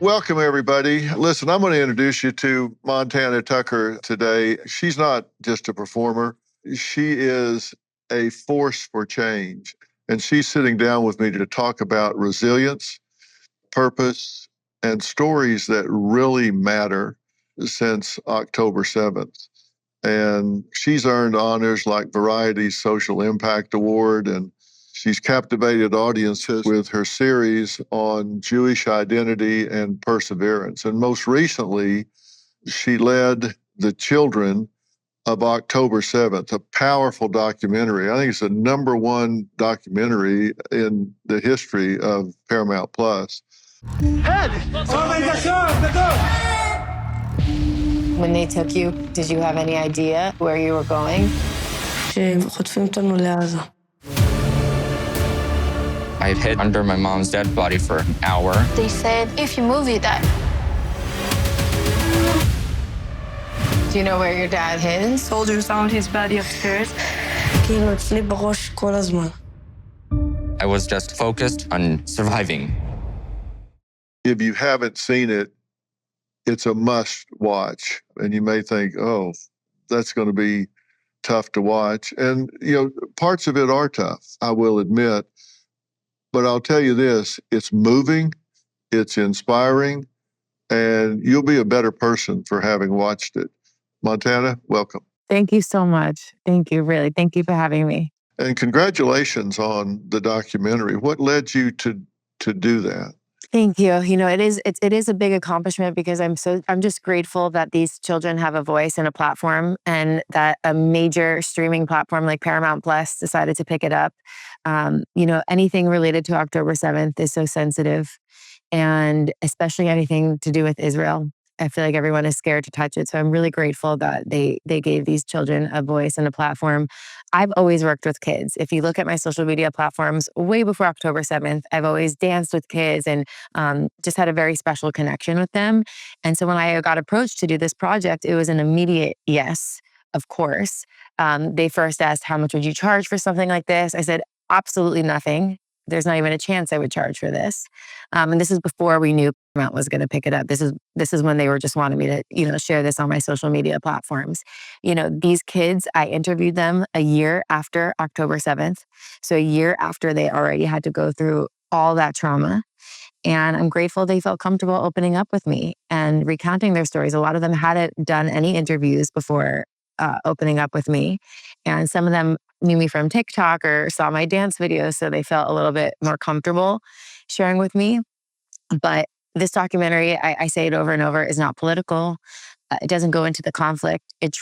Welcome, everybody. Listen, I'm going to introduce you to Montana Tucker today. She's not just a performer, she is a force for change. And she's sitting down with me to talk about resilience, purpose, and stories that really matter since October 7th. And she's earned honors like Variety's Social Impact Award, and she's captivated audiences with her series on Jewish identity and perseverance. And most recently, she led The Children of October 7th, a powerful documentary. I think it's the #1 documentary in the history of Paramount Plus. When they took you, did you have any idea where you were going? I hid under my mom's dead body for an hour. They said, if you move, you die. Do you know where your dad is? Soldiers found his body upstairs. I was just focused on surviving. If you haven't seen it, it's a must watch. And you may think, oh, that's going to be tough to watch. And, parts of it are tough, I will admit. But I'll tell you this, it's moving, it's inspiring, and you'll be a better person for having watched it. Montana, welcome. Thank you so much. Thank you, really. Thank you for having me. And congratulations on the documentary. What led you to do that? Thank you. It is a big accomplishment because I'm just grateful that these children have a voice and a platform, and that a major streaming platform like Paramount Plus decided to pick it up. Anything related to October 7th is so sensitive, and especially anything to do with Israel. I feel like everyone is scared to touch it. So I'm really grateful that they gave these children a voice and a platform. I've always worked with kids. If you look at my social media platforms, way before October 7th, I've always danced with kids and just had a very special connection with them. And so when I got approached to do this project, it was an immediate yes, of course. They first asked, how much would you charge for something like this? I said, absolutely nothing. There's not even a chance I would charge for this. And this is before we knew Paramount was going to pick it up. This is when they were just wanting me to, share this on my social media platforms. These kids, I interviewed them a year after October 7th. So a year after they already had to go through all that trauma. And I'm grateful they felt comfortable opening up with me and recounting their stories. A lot of them hadn't done any interviews before opening up with me. And some of them knew me from TikTok or saw my dance videos, so they felt a little bit more comfortable sharing with me. But this documentary, I say it over and over, is not political. It doesn't go into the conflict. It's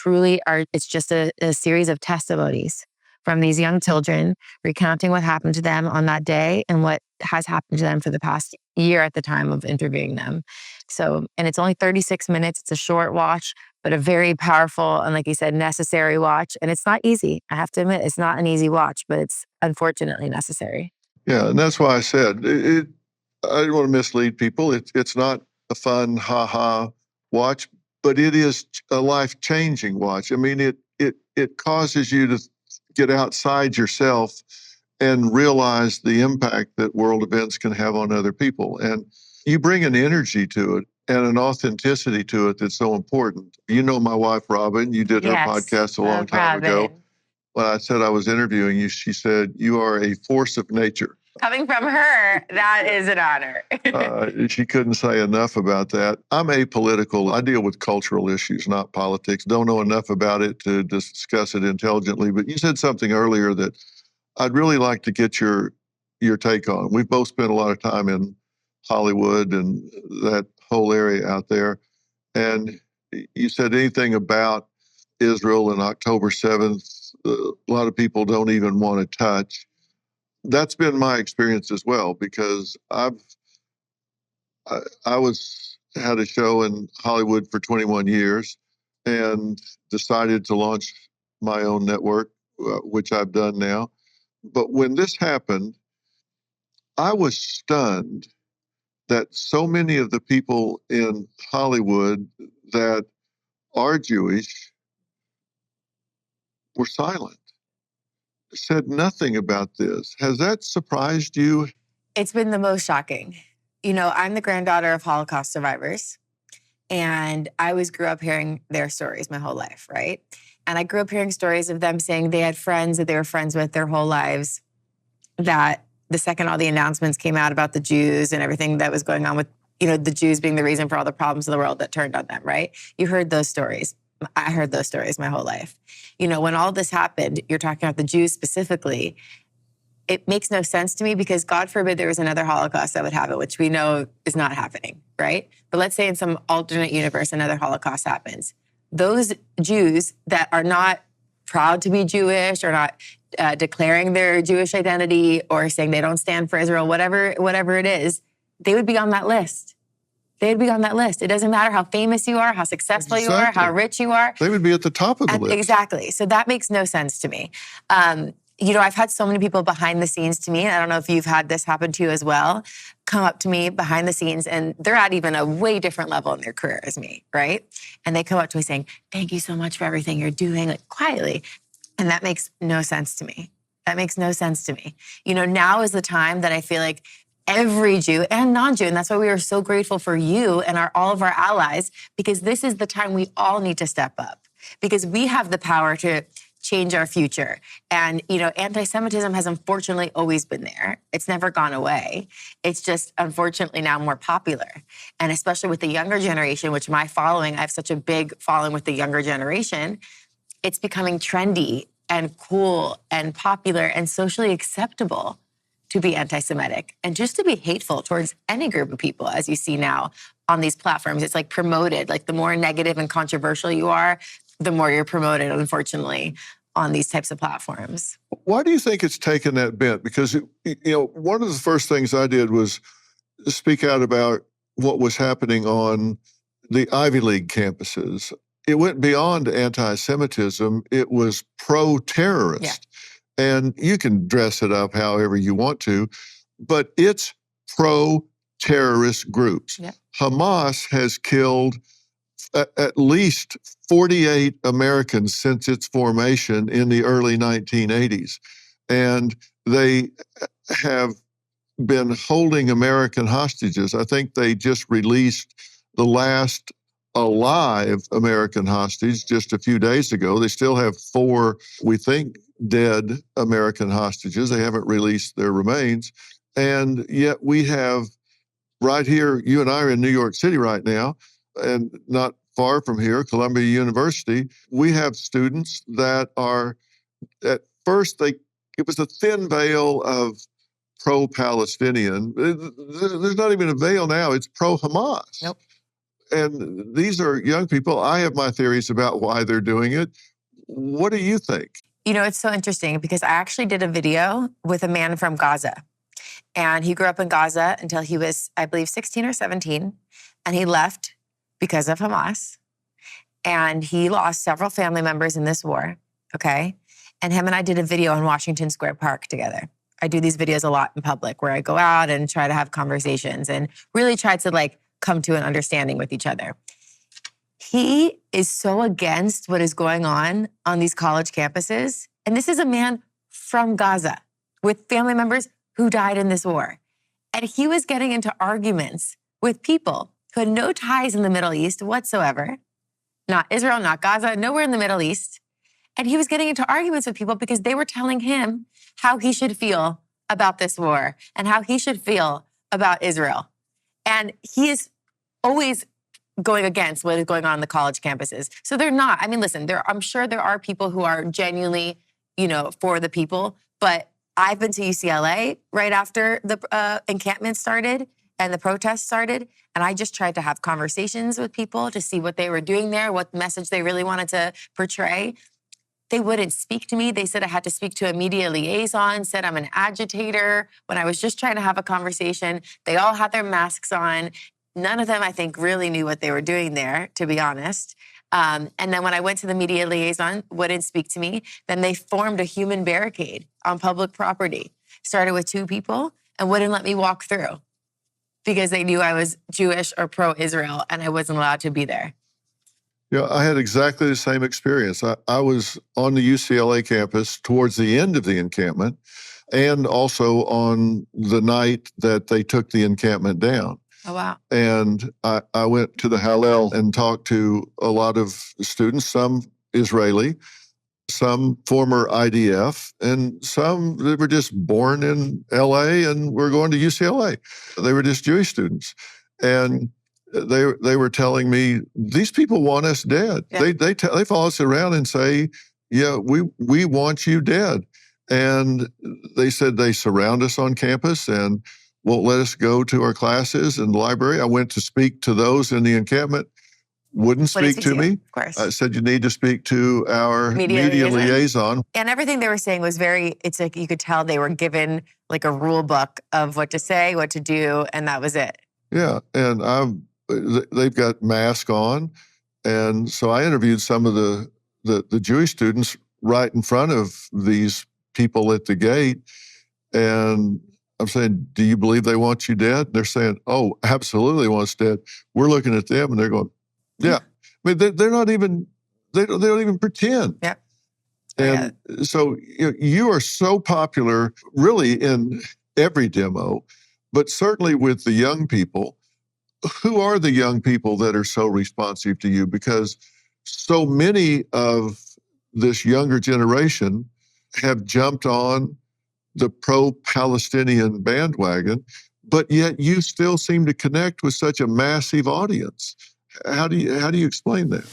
just a series of testimonies from these young children recounting what happened to them on that day and what has happened to them for the past year at the time of interviewing them. So, and it's only 36 minutes. It's a short watch, but a very powerful and, like you said, necessary watch. And it's not easy. I have to admit, it's not an easy watch, but it's unfortunately necessary. Yeah, and that's why I said, I don't want to mislead people. It's not a fun, ha-ha watch, but it is a life-changing watch. I mean, it causes you to get outside yourself and realize the impact that world events can have on other people. And you bring an energy to it and an authenticity to it that's so important. You know my wife, Robin. You did her podcast a long time ago. When I said I was interviewing you, she said, you are a force of nature. Coming from her, that is an honor. She couldn't say enough about that. I'm apolitical. I deal with cultural issues, not politics. Don't know enough about it to discuss it intelligently. But you said something earlier that I'd really like to get your take on. We've both spent a lot of time in Hollywood and that whole area out there. And you said anything about Israel and October 7th, a lot of people don't even want to touch. That's been my experience as well, because I had a show in Hollywood for 21 years and decided to launch my own network, which I've done now. But when this happened, I was stunned that so many of the people in Hollywood that are Jewish were silent, said nothing about this. Has that surprised you? It's been the most shocking. I'm the granddaughter of Holocaust survivors. And I always grew up hearing their stories my whole life, right? And I grew up hearing stories of them saying they had friends that they were friends with their whole lives, that the second all the announcements came out about the Jews and everything that was going on with, the Jews being the reason for all the problems of the world that turned on them, right? You heard those stories. I heard those stories my whole life. When all this happened, you're talking about the Jews specifically, it makes no sense to me because God forbid there was another Holocaust that would happen, which we know is not happening, right? But let's say in some alternate universe, another Holocaust happens. Those Jews that are not proud to be Jewish or not declaring their Jewish identity or saying they don't stand for Israel, whatever it is, they would be on that list. They'd be on that list. It doesn't matter how famous you are, how successful you are, how rich you are. They would be at the top of the list. Exactly. So that makes no sense to me. I've had so many people behind the scenes to me, and I don't know if you've had this happen to you as well, come up to me behind the scenes, and they're at even a way different level in their career as me, right? And they come up to me saying, thank you so much for everything you're doing, like quietly. And that makes no sense to me. That makes no sense to me. Now is the time that I feel like every Jew and non-Jew, and that's why we are so grateful for you and all of our allies, because this is the time we all need to step up, because we have the power to change our future. And, anti-Semitism has unfortunately always been there. It's never gone away. It's just unfortunately now more popular. And especially with the younger generation, which I have such a big following with the younger generation, it's becoming trendy and cool and popular and socially acceptable to be anti-Semitic and just to be hateful towards any group of people, as you see now on these platforms. It's like promoted, like the more negative and controversial you are, the more you're promoted, unfortunately, on these types of platforms. Why do you think it's taken that bent? Because, one of the first things I did was speak out about what was happening on the Ivy League campuses. It went beyond anti-Semitism. It was pro-terrorist. Yeah. And you can dress it up however you want to, but it's pro-terrorist groups. Yeah. Hamas has killed at least 48 Americans since its formation in the early 1980s. And they have been holding American hostages. I think they just released the last alive American hostage just a few days ago. They still have 4, we think, dead American hostages. They haven't released their remains. And yet we have right here, you and I are in New York City right now, and not far from here, Columbia University, we have students that are, at first, it was a thin veil of pro-Palestinian. There's not even a veil now. It's pro-Hamas. Nope. And these are young people. I have my theories about why they're doing it. What do you think? It's so interesting because I actually did a video with a man from Gaza. And he grew up in Gaza until he was, I believe, 16 or 17. And he left because of Hamas. And he lost several family members in this war, okay? And him and I did a video in Washington Square Park together. I do these videos a lot in public where I go out and try to have conversations and really try to come to an understanding with each other. He is so against what is going on these college campuses. And this is a man from Gaza with family members who died in this war. And he was getting into arguments with people who had no ties in the Middle East whatsoever. Not Israel, not Gaza, nowhere in the Middle East. And he was getting into arguments with people because they were telling him how he should feel about this war and how he should feel about Israel. And he is always going against what is going on in the college campuses. So they're not, listen, I'm sure there are people who are genuinely, for the people, but I've been to UCLA right after the encampment started and the protests started. And I just tried to have conversations with people to see what they were doing there, what message they really wanted to portray. They wouldn't speak to me. They said I had to speak to a media liaison, said I'm an agitator. When I was just trying to have a conversation, they all had their masks on. None of them, I think, really knew what they were doing there, to be honest. And then when I went to the media liaison, wouldn't speak to me. Then they formed a human barricade on public property. Started with 2 people and wouldn't let me walk through because they knew I was Jewish or pro-Israel and I wasn't allowed to be there. Yeah, I had exactly the same experience. I was on the UCLA campus towards the end of the encampment and also on the night that they took the encampment down. Oh, wow. And I went to the Hallel and talked to a lot of students, some Israeli, some former IDF, and some that were just born in LA and were going to UCLA. They were just Jewish students. And they were telling me, these people want us dead. Yeah. They follow us around and say, yeah, we want you dead. And they said they surround us on campus and won't let us go to our classes in the library. I went to speak to those in the encampment. Wouldn't speak to me. Of course. I said, you need to speak to our media liaison. And everything they were saying was it's like you could tell they were given like a rule book of what to say, what to do, and that was it. Yeah, and they've got masks on. And so I interviewed some of the Jewish students right in front of these people at the gate. And I'm saying, do you believe they want you dead? They're saying, oh, absolutely want us dead. We're looking at them and they're going, yeah. I mean, they're not even, they don't even pretend. Yeah. And so you are so popular really in every demo, but certainly with the young people. Who are the young people that are so responsive to you? Because so many of this younger generation have jumped on the pro-Palestinian bandwagon, but yet you still seem to connect with such a massive audience. How do you explain that?